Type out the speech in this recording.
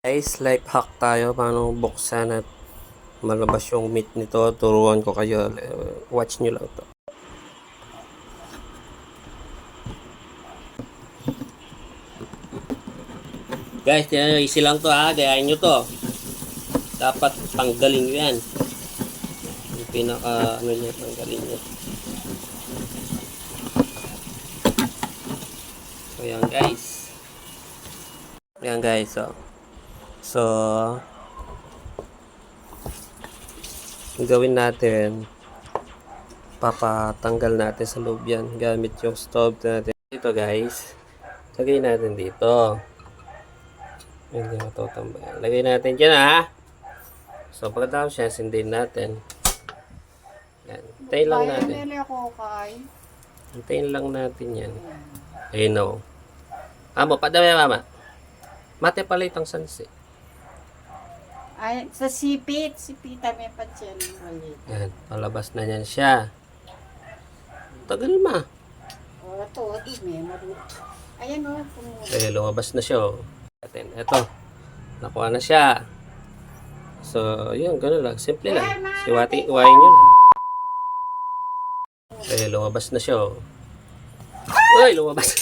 Guys, life hack tayo paano buksan at malabas yung meat nito. Turuan ko kayo. Watch nyo lang to. Guys, easy lang to ha. Gayahin nyo to. Dapat tanggalin nyo yan. Yung pinaka ano nyo, tanggalin nyo. So yan guys. Yan guys. So ang gawin natin, papatanggal natin sa loob yan gamit yung stove natin. Dito guys, lagay natin dito. Hindi matutambay. Lagay natin dyan ha. So pagkatapos yan, sindin natin. Yan. Hintayin lang natin. Hintayin lang natin yan. Ayun o. Amo, padami mama. Mate pala itang sansi. Ay, sa sipit may patsyan. Yan, palabas na yan siya. Tagal ma. O, ito, may marut. Ayan o. Eh, lumabas na siya o. Ito, nakuha na siya. So, yun, gano'n lang. Simple lang. Siwati, iwain nyo na. Eh, lumabas na siya o. Uy, lumabas.